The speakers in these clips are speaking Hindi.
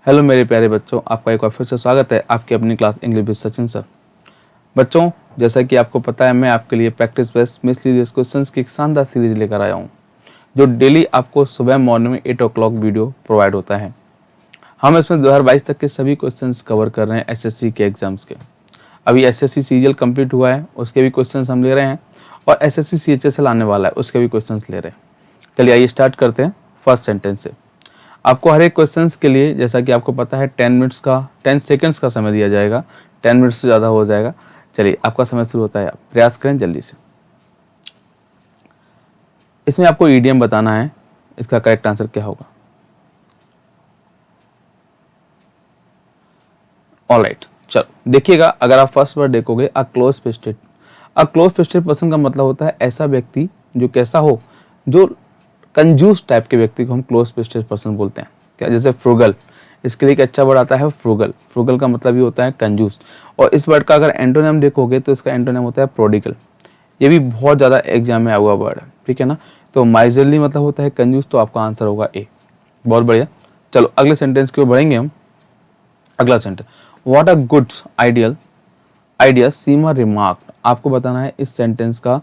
हेलो मेरे प्यारे बच्चों, आपका एक बार फिर से स्वागत है आपकी अपनी class English with Sachin sir. बच्चों, जैसा कि आपको पता है, मैं आपके लिए प्रैक्टिस बेस्ड मिसलीनियस क्वेश्चंस की एक शानदार सीरीज लेकर आया हूं, जो डेली आपको सुबह मॉर्निंग में 8 o'clock वीडियो प्रोवाइड होता है। हम इसमें 2022 तक के सभी क्वेश्चंस कवर कर रहे हैं एसएससी के एग्जाम्स के। अभी एसएससी सीजीएल कंप्लीट हुआ है, उसके भी क्वेश्चंस हम ले रहे हैं, और एसएससी सीएचएसएल आने वाला है, उसके भी क्वेश्चंस ले रहे हैं। चलिए आइए स्टार्ट करते हैं फर्स्ट सेंटेंस से। आपको हर एक क्वेश्चंस के लिए, जैसा कि आपको पता है, 10 सेकंड्स का समय दिया जाएगा। 10 मिनट से ज़्यादा हो जाएगा। चलिए, आपका समय शुरू होता है। आप प्रयास करें जल्दी से। इसमें आपको ईडीएम बताना है, इसका करेक्ट आंसर क्या होगा। ऑलराइट, चलो देखिएगा। अगर आप फर्स्ट वर्ड देखोगे, a close fisted. A close fisted person का मतलब होता है ऐसा व्यक्ति जो कैसा हो, जो कंजूस टाइप के व्यक्ति को हम क्लोज फिस्टेड पर्सन बोलते हैं। क्या, जैसे फ्रूगल, इसके लिए एक अच्छा वर्ड आता है फ्रूगल। फ्रूगल का मतलब ये होता है कंजूस। और इस वर्ड का अगर एंटोनिम देखोगे तो इसका एंटोनिम होता है प्रोडिगल। ये भी बहुत ज़्यादा एग्जाम में आया हुआ वर्ड है, ठीक है ना। तो माइजरली मतलब होता है कंजूस, तो आपका आंसर होगा ए। बहुत बढ़िया। चलो अगले सेंटेंस की ओर बढ़ेंगे हम। अगला sentence, what a good idea Seema remarked. आपको बताना है इस सेंटेंस का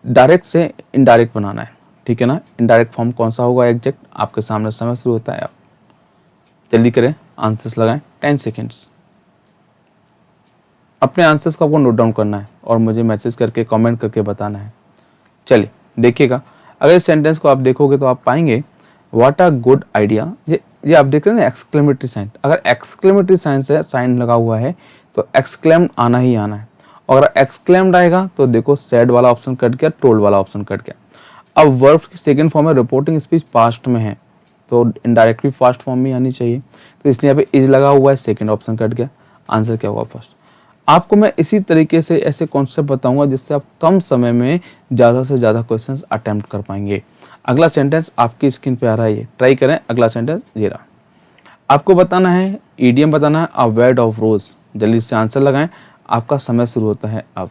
डायरेक्ट से इनडायरेक्ट बनाना है, ठीक है ना। इनडायरेक्ट फॉर्म कौन सा होगा एग्जैक्ट, आपके सामने समय शुरू होता है। आप जल्दी करें, आंसर्स लगाएं। 10 सेकेंड्स। अपने आंसर्स को आपको नोट डाउन करना है और मुझे मैसेज करके कमेंट करके बताना है। चलिए देखिएगा, अगर इस सेंटेंस को आप देखोगे तो आप पाएंगे व्हाट अ गुड आइडिया। ये आप देख रहे हैं ना, एक्सक्लेमेटरी साइन। अगर एक्सक्लेमेटरी साइन से साइन लगा हुआ है तो एक्सक्लेम आना ही आना है। और अगर एक्सक्लेम्ड आएगा तो देखो सैड वाला ऑप्शन कट गया, टोल्ड वाला ऑप्शन कट गया। अब वर्ब की सेकंड फॉर्म में रिपोर्टिंग स्पीच पास्ट में है, तो इनडायरेक्टली फास्ट फॉर्म में आनी चाहिए, तो इसलिए यहाँ पे इज लगा हुआ है, सेकंड ऑप्शन कट गया। आंसर क्या हुआ फर्स्ट। आपको मैं इसी तरीके से ऐसे कॉन्सेप्ट बताऊंगा जिससे आप कम समय में ज़्यादा से ज़्यादा क्वेश्चंस अटेम्प्ट कर पाएंगे। अगला सेंटेंस आपकी स्क्रीन पे आ रहा है, ये ट्राई करें। अगला सेंटेंस ये रहा। आपको बताना है, ईडीएम बताना है, अ बेड ऑफ रोज। जल्दी से आंसर लगाएं, आपका समय शुरू होता है अब।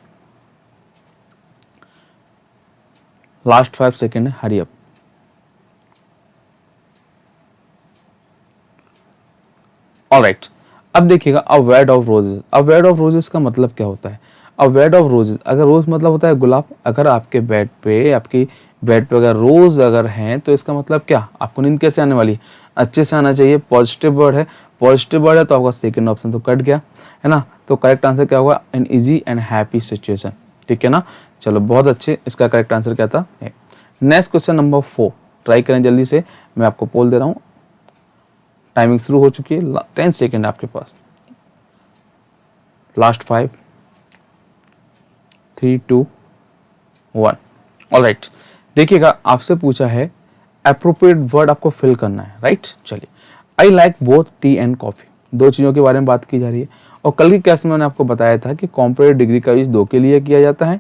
लास्ट 5 सेकेंड है, हरी अप। ऑलराइट, अब देखिएगा, a bed of roses. A bed of roses का मतलब क्या होता है। अ बेड ऑफ रोजेस, अगर रोज मतलब होता है गुलाब, अगर आपके बेड पे, आपकी बेड पे अगर रोज अगर हैं तो इसका मतलब क्या, आपको नींद कैसे आने वाली है, अच्छे से आना चाहिए। पॉजिटिव वर्ड है, पॉजिटिव वर्ड है, तो आपका सेकंड ऑप्शन तो कट गया है ना। तो करेक्ट आंसर क्या होगा, an easy and happy situation, ठीक है ना। चलो बहुत अच्छे, इसका करेक्ट आंसर क्या था। नेक्स्ट क्वेश्चन नंबर 4, ट्राई करें जल्दी से। मैं आपको पोल दे रहा हूँ, टाइमिंग शुरू हो चुकी है। 10 सेकेंड आपके पास। लास्ट 5, 3, 2, 1। ऑलराइट, देखिएगा, आपसे पूछा है अप्रोप्रिएट वर्ड आपको फिल करना है, राइट। चलिए, I like both T and coffee. दो चीज़ों के बारे में बात की जा रही है। और कल की क्लास में मैंने आपको बताया था कि कॉम्परेटिव डिग्री का यूज 2 के लिए किया जाता है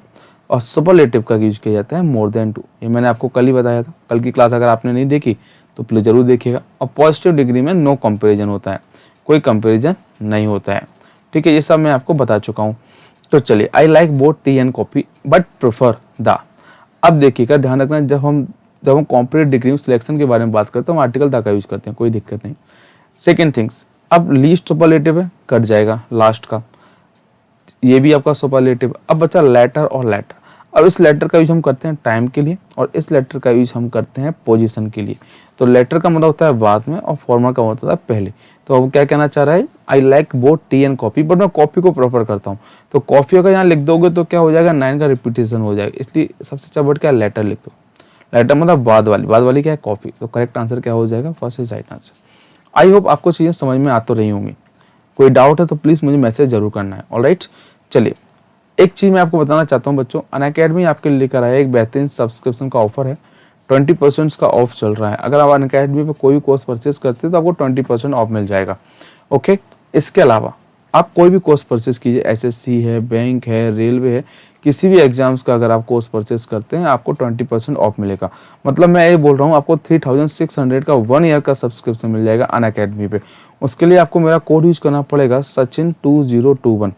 और सुपरलेटिव का यूज किया जाता है मोर देन 2। ये मैंने आपको कल ही बताया था। कल की क्लास अगर आपने नहीं देखी तो प्लीज जरूर देखिएगा। और पॉजिटिव डिग्री में नो कंपेरिजन होता है, कोई कंपेरिजन नहीं होता है, ठीक है। ये सब मैं आपको बता चुका हूँ। तो चलिए, I like both T and coffee but prefer the. अब देखिएगा, ध्यान रखना, जब हम कॉम्परेटिव डिग्री में सिलेक्शन के बारे में बात करते हैं, हम आर्टिकल द का यूज करते हैं, कोई दिक्कत नहीं। सेकेंड थिंग्स, अब लीस्ट सुपरलेटिव है, कट जाएगा लास्ट का, ये भी आपका सुपरलेटिव। अब बचा लेटर और लेटर। अब इस लेटर का यूज हम करते हैं टाइम के लिए और इस लेटर का यूज हम करते हैं पोजीशन के लिए। तो लेटर का मतलब होता है बाद में और फॉर्मल का मतलब होता है पहले। तो अब क्या कहना चाह रहा है, I like both T and coffee but मैं कॉफी को प्रेफर करता हूँ। तो कॉफी अगर यहाँ लिख दोगे तो क्या हो जाएगा, 9 का रिपीटेशन हो जाएगा, इसलिए सबसे अच्छा वर्ड क्या है, लेटर लिख दो। लेटर मतलब बाद वाली क्या है, कॉफी। तो करेक्ट आंसर क्या हो जाएगा, first is right answer. I hope आपको चीजें समझ में आ तो रही होंगी। कोई डाउट है तो प्लीज मुझे मैसेज जरूर करना है। ऑलराइट, चलिए एक चीज मैं आपको बताना चाहता हूँ बच्चों, अनअकैडमी आपके लिए लेकर आया एक बेहतरीन सब्सक्रिप्शन का ऑफर है। 20% का ऑफ चल रहा है। अगर आप अनअकैडमी पे कोई भी कोर्स परचेज करते हैं तो आपको 20% ऑफ मिल जाएगा। ओके, इसके अलावा आप कोई भी कोर्स परचेज कीजिए, एसएससी है, बैंक है, रेलवे है, किसी भी एग्जाम्स का अगर आप कोर्स परचेज करते हैं आपको 20% ऑफ मिलेगा। मतलब मैं ये बोल रहा हूँ, आपको 3600 का 1 ईयर का सब्सक्रिप्शन मिल जाएगा अनअकैडमी पे। उसके लिए आपको मेरा कोड यूज करना पड़ेगा, सचिन 2021।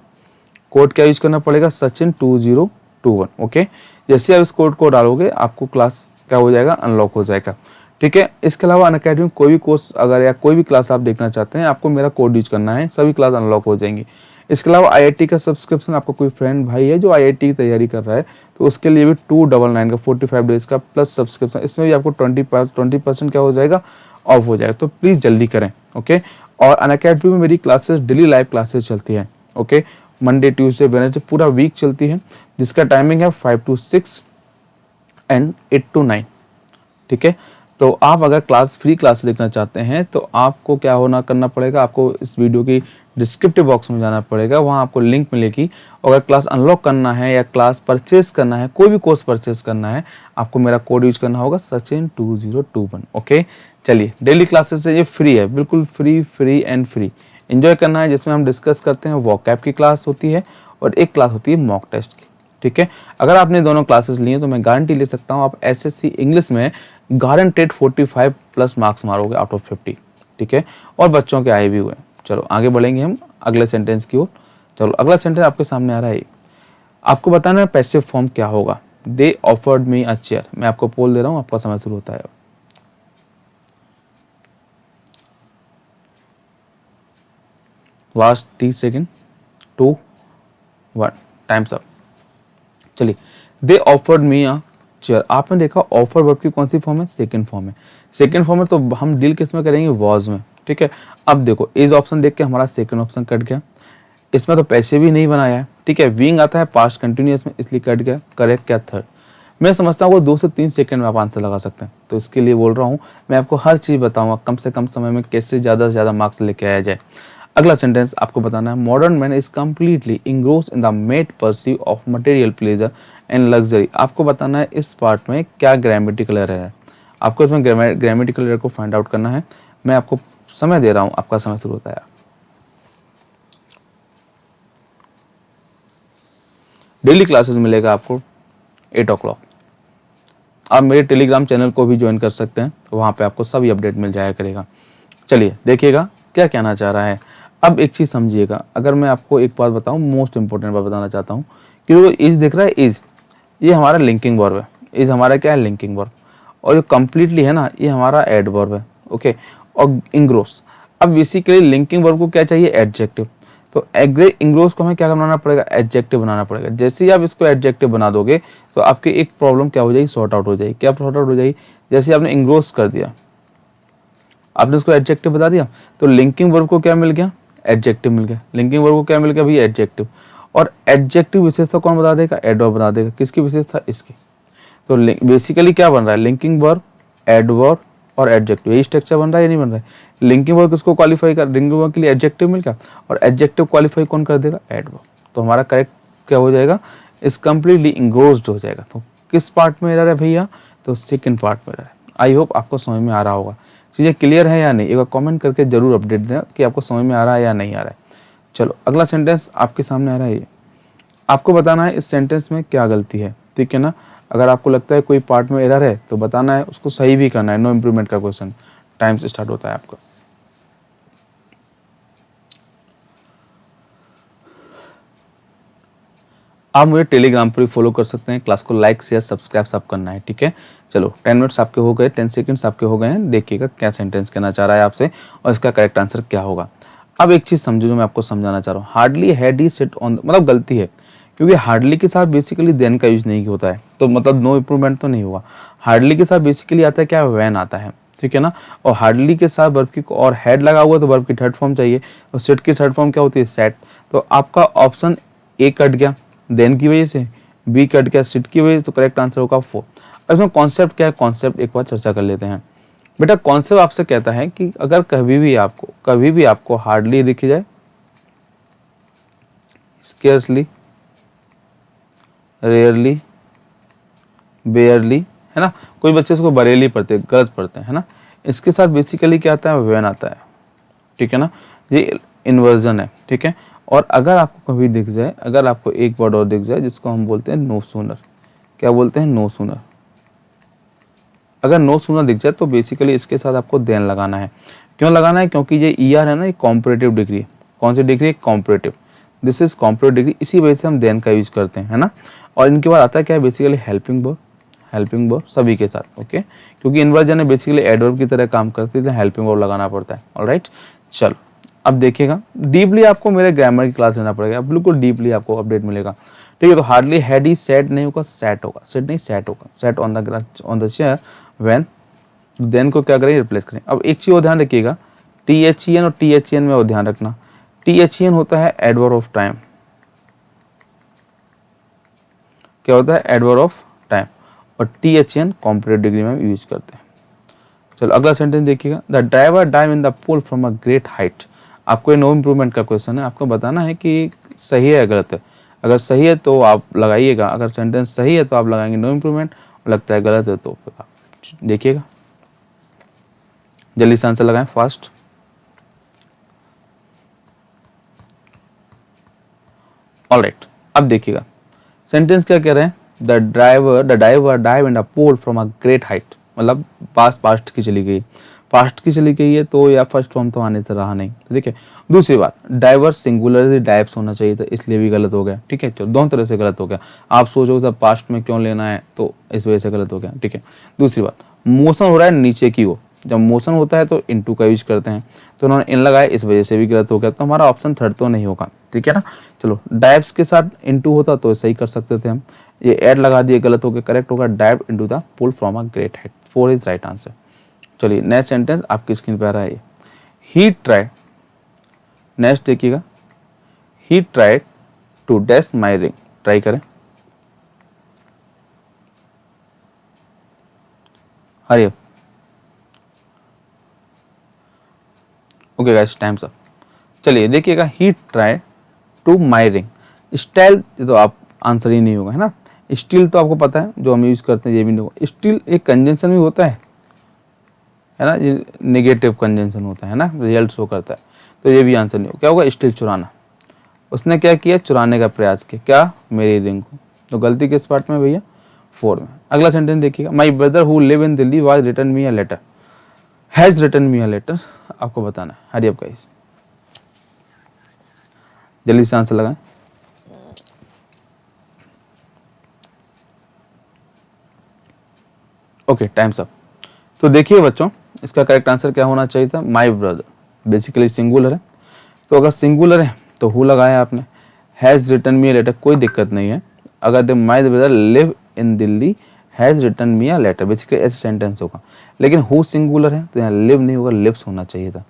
कोड क्या यूज करना पड़ेगा, सचिन 2021। ओके, जैसे आप इस कोड को डालोगे आपको क्लास क्या हो जाएगा, अनलॉक हो जाएगा, ठीक है। इसके अलावा अनअकैडमी में कोई भी कोर्स अगर या कोई भी क्लास आप देखना चाहते हैं, आपको मेरा कोड यूज करना है, सभी क्लास अनलॉक हो जाएंगी। इसके अलावा आईआईटी का सब्सक्रिप्शन, आपका कोई फ्रेंड भाई है जो आईआईटी की तैयारी कर रहा है, तो उसके लिए भी 299 का 45 डेज का प्लस सब्सक्रिप्शन, इसमें भी आपको 20% क्या हो जाएगा, ऑफ हो जाएगा। तो प्लीज़ जल्दी करें, ओके। और अनअकैडमी में मेरी क्लासेस डेली लाइव क्लासेस चलती है, ओके। मंडे ट्यूसडे वेडनेसडे पूरा वीक चलती है, जिसका टाइमिंग है 5 to 6 एंड 8 to 9, ठीक है। तो आप अगर फ्री क्लास देखना चाहते हैं तो आपको क्या करना पड़ेगा, आपको इस वीडियो की डिस्क्रिप्टिव बॉक्स में जाना पड़ेगा, वहाँ आपको लिंक मिलेगी। अगर क्लास अनलॉक करना है या क्लास परचेज करना है, कोई भी कोर्स परचेज करना है, आपको मेरा कोड यूज करना होगा सचिन2021, ओके। चलिए, डेली क्लासेस है, ये फ्री है, बिल्कुल फ्री एंड फ्री एंजॉय करना है, जिसमें हम डिस्कस करते हैं। वोकैब की क्लास होती है और एक क्लास होती है मॉक टेस्ट की, ठीक है। अगर आपने दोनों क्लासेस लिए तो मैं गारंटी ले सकता हूँ आप एसएससी इंग्लिश में गारंटेड 45 प्लस मार्क्स मारोगे आउट ऑफ 50, ठीक है। और बच्चों के आए भी हुए। चलो आगे बढ़ेंगे हम अगले सेंटेंस की ओर। चलो अगला सेंटेंस आपके सामने आ रहा है, आपको बताना है पैसिव फॉर्म क्या होगा। They offered me a chair, मैं आपको पोल दे रहा हूँ, आपका समय शुरू होता है। Last 30 second, 2 1, times up. चलिए, they offered me a chair, आपने देखा ऑफर वर्ब की कौन सी फॉर्म है, सेकंड फॉर्म है। सेकंड फॉर्म है तो हम डील किस में करेंगे, वॉज में, ठीक है। अब देखो इस ऑप्शन देख के हमारा सेकंड ऑप्शन कट गया, इसमें तो पैसे भी नहीं बनाया है, ठीक है। विंग आता है पास्ट कंटिन्यूअस में, इसलिए कट गया। करेक्ट क्या, थर्ड। मैं समझता हूँ 2 से 3 सेकंड में आप आंसर लगा सकते हैं, तो इसके लिए बोल रहा हूँ, मैं आपको हर चीज़ बताऊंगा कम से कम समय में कैसे ज़्यादा से ज़्यादा मार्क्स लेके आया जाए। अगला सेंटेंस आपको बताना है, modern man is completely engross in the mad pursue of material pleasure and luxury. आपको बताना है इस पार्ट में क्या ग्रामेटिकल एरर है, आपको इसमें ग्रामेटिकल एरर को फाइंड आउट करना है। मैं आपको समय दे रहा हूँ, आपका समय शुरू होता है। डेली क्लासेस मिलेगा आपको 8 o'clock। आप मेरे टेलीग्राम चैनल को भी ज्वाइन कर सकते हैं, वहाँ पे आपको सभी अपडेट मिल जाया करेगा। चलिए देखिएगा क्या कहना चाह रहा है। अब एक चीज़ समझिएगा, अगर मैं आपको एक बात बताऊँ, मोस्ट इंपॉर्टेंट बात बताना चाहता हूँ, कि इज दिख रहा है, इज, ये हमारा लिंकिंग वर्ब है। इज हमारा क्या है, लिंकिंग वर्ब। और जो कम्प्लीटली है ना, ये हमारा एड वर्ब है, ओके। और इंग्रोस, अब बेसिकली लिंकिंग वर्ब को क्या चाहिए, एडजेक्टिव। तो इंग्रोस को हमें क्या बनाना पड़ेगा, एडजेक्टिव बनाना पड़ेगा। जैसे ही आप इसको एडजेक्टिव बना दोगे तो आपकी एक प्रॉब्लम क्या हो जाएगी, सॉर्ट आउट हो जाएगी। क्या सॉर्ट आउट हो जाएगी, जैसे आपने इंग्रोस कर दिया, आपने उसको एडजेक्टिव बता दिया, तो लिंकिंग वर्ब को क्या मिल गया, एडजेक्टिव मिल गया। लिंकिंग वर्ब को क्या मिल गया भैया, एडजेक्टिव। और एडजेक्टिव विशेषता कौन बता देगा, एडवर्ब बता देगा। किसकी विशेषता, इसकी। तो बेसिकली क्या बन रहा है, लिंकिंग वर्ब, एडवर्ब और एडजेक्टिव, यही स्ट्रक्चर बन रहा है या नहीं बन रहा है। लिंकिंग वर्ब किसको क्वालिफाई कर, लिंकिंग वर्ब के लिए एडजेक्टिव मिल गया, और एडजेक्टिव क्वालिफाई कौन कर देगा, एडवर्ब। तो हमारा करेक्ट क्या हो जाएगा, इस कंप्लीटली इंग्रोस्ड हो जाएगा। तो किस पार्ट में एरर है भैया, तो सेकंड पार्ट में एरर है। आई होप आपको समझ में आ रहा होगा। चीज़ें क्लियर है या नहीं, एक बार कमेंट करके जरूर अपडेट दें कि आपको समझ में आ रहा है या नहीं आ रहा है। चलो अगला सेंटेंस आपके सामने आ रहा है, आपको बताना है इस सेंटेंस में क्या गलती है, ठीक है ना। अगर आपको लगता है कोई पार्ट में एरर है तो बताना है, उसको सही भी करना है। नो इम्प्रूवमेंट का क्वेश्चन, टाइम से स्टार्ट होता है आपका। आप मुझे टेलीग्राम पर भी फॉलो कर सकते हैं। क्लास को लाइक शेयर सब्सक्राइब सब करना है, ठीक है। चलो 10 मिनट्स आपके हो गए, 10 सेकंड्स आपके हो गए हैं। देखिएगा क्या सेंटेंस कहना चाह रहा है आपसे और इसका करेक्ट आंसर क्या होगा। अब एक चीज़ समझो जो मैं आपको समझाना चाह रहा हूँ, hardly had he sit on, मतलब गलती है, क्योंकि हार्डली के साथ बेसिकली देन का यूज नहीं होता है, तो मतलब नो इम्प्रूवमेंट तो नहीं हुआ। हार्डली के साथ बेसिकली आता है क्या, वैन आता है, ठीक है ना। और हार्डली के साथ वर्ब की और हेड लगा हुआ तो वर्ब की थर्ड फॉर्म चाहिए, और सिट की थर्ड फॉर्म क्या होती है, सेट। तो आपका ऑप्शन ए कट गया देन की वजह से, बी कट गया सिट की वजह से, तो करेक्ट आंसर होगा 4। इसमें कॉन्सेप्ट क्या है, कॉन्सेप्ट एक बार चर्चा कर लेते हैं। बेटा कॉन्सेप्ट आपसे कहता है कि अगर कभी भी आपको हार्डली दिखी जाए, स्केर्सली, रेयरली, बेयरली, है ना, कोई बच्चे इसको बरेली पढ़ते, गलत पढ़ते हैं, है ना। इसके साथ बेसिकली क्या आता है, व्हेन आता है, ठीक है ना। ये इन्वर्जन है, ठीक है। और अगर आपको कभी दिख जाए, अगर आपको एक वर्ड और दिख जाए जिसको हम बोलते हैं नो सूनर, क्या बोलते हैं, नो सूनर। अगर नो सूनर दिख जाए तो बेसिकली इसके साथ आपको देन लगाना है। क्यों लगाना है, क्योंकि ये ईआर है ना, ये कॉम्परेटिव डिग्री है। कौन सी डिग्री है, comparative, this is comparative degree, इसी वजह से हम देन का यूज करते हैं, है ना। और इनके बाद आता है क्या, basically helping verb, helping verb सभी के साथ, ओके, क्योंकि इन्वर्जन है बेसिकली एडवर्ब की तरह काम करती है, हेल्पिंग वर्ब लगाना पड़ता है। ऑलराइट, चलो अब देखिएगा, डीपली आपको मेरे ग्रामर की क्लास लेना पड़ेगा, बिल्कुल डीपली आपको अपडेट मिलेगा। ठीक है, तो हार्डली हैड ही सेट नहीं होगा, सेट होगा, सेट नहीं सेट होगा, set on the chair when, then को क्या करें, रिप्लेस करें। अब एक चीज और ध्यान रखिएगा, THEN और THEN में और ध्यान रखना, THEN होता है एडवर्ब ऑफ टाइम, क्या होता है, एडवर्ब ऑफ टाइम, और THEN कॉम्परेटिव डिग्री में यूज करते हैं। चलो अगला सेंटेंस देखिएगा, the driver dive in the pool from a great height. आपको नो इम्प्रूवमेंट का क्वेश्चन है, आपको बताना है कि सही है या गलत है। अगर सही है तो आप लगाइएगा, अगर सेंटेंस सही है तो आप लगाएंगे नो इम्प्रूवमेंट, लगता है गलत है तो फिर आप देखिएगा, जल्दी से आंसर लगाएं फास्ट। ऑलराइट, अब देखिएगा सेंटेंस क्या कह रहे हैं, the diver dive in a pool from a great height, मतलब पास्ट की चली गई, पास्ट की चली गई है तो या फर्स्ट फॉर्म तो आने से रहा नहीं, ठीक है। दूसरी बात, डाइवर सिंगुलर डाइव्स होना चाहिए था, इसलिए भी गलत हो गया, ठीक है। चलो दोनों तरह से गलत हो गया, आप सोचोगे सब पास्ट में क्यों लेना है, तो इस वजह से गलत हो गया, ठीक है। दूसरी बात, मोशन हो रहा है नीचे की ओर, जब मोशन होता है तो इनटू का यूज करते हैं, तो उन्होंने इन लगाया, इस वजह से भी गलत हो गया, तो हमारा ऑप्शन थर्ड तो नहीं होगा, ठीक है ना। चलो डाइव्स के साथ इनटू होता तो सही कर सकते थे हम, ये ऐड लगा दिए, गलत हो गया, करेक्ट होगा dive into the pool from a great height, 4 is right answer. चलिए नेक्स्ट सेंटेंस आपकी स्क्रीन पे आ रहा है, ही ट्राइड, नेक्स्ट देखिएगा, he tried to dash my ring, try करें, hurry up, okay guys time's up. चलिए देखिएगा, he tried to my ring, style तो आप आंसर ही नहीं होगा, है ना। स्टिल तो आपको पता है जो हम यूज करते हैं, ये भी नहीं होगा, स्टिल एक कंजंक्शन भी होता है ना, ये नेगेटिव कंजंक्शन होता है ना, रिजल्ट शो करता है, तो ये भी आंसर नहीं होगा, क्या होगा, स्टिल चुराना, उसने क्या किया, चुराने का प्रयास किया, क्या, मेरी रिंग को, तो गलती किस पार्ट में भैया, 4 में। अगला सेंटेंस देखिएगा, my brother who live in Delhi was written me a letter, has written me a letter, आपको बताना है, हरी अप गाइस, जल्दी से आंसर लगाएं। Okay times up. तो देखिए बच्चों, इसका करेक्ट आंसर क्या होना चाहिए था, माई ब्रदर, बेसिकली सिंगुलर है, तो अगर सिंगुलर है तो हु लगाया आपने, has written me a letter कोई दिक्कत नहीं है, अगर my brother live in Delhi has written me a letter, basically ऐसे सेंटेंस होगा, लेकिन हु सिंगुलर है तो यहाँ लिव नहीं होगा, लिव्स होना चाहिए था,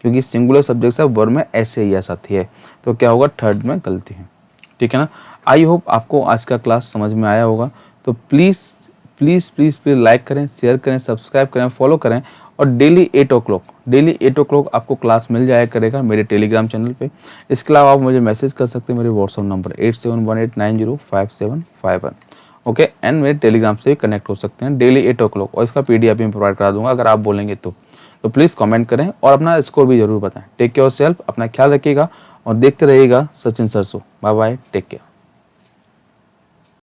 क्योंकि सिंगुलर सब्जेक्ट है, वर्ब में ऐसे ही ऐसा थी है, तो क्या होगा, थर्ड में गलती है, ठीक है ना। आई होप आपको आज का क्लास समझ में आया होगा, तो please please please please like करें, शेयर करें, सब्सक्राइब करें, फॉलो करें, और डेली 8 o'clock आपको क्लास मिल जाया करेगा मेरे टेलीग्राम चैनल पे। इसके अलावा आप मुझे मैसेज कर सकते हैं मेरे व्हाट्सअप नंबर 8718905751, ओके, एंड मेरे टेलीग्राम से कनेक्ट हो सकते हैं डेली 8 o'clock, और इसका PDF भी मैं प्रोवाइड करा दूंगा अगर आप बोलेंगे तो प्लीज़ कमेंट करें और अपना स्कोर भी जरूर बताएं। टेक केयर ऑफ सेल्फ, अपना ख्याल रखिएगा और देखते रहिएगा Sachin sir show. Bye bye, take care.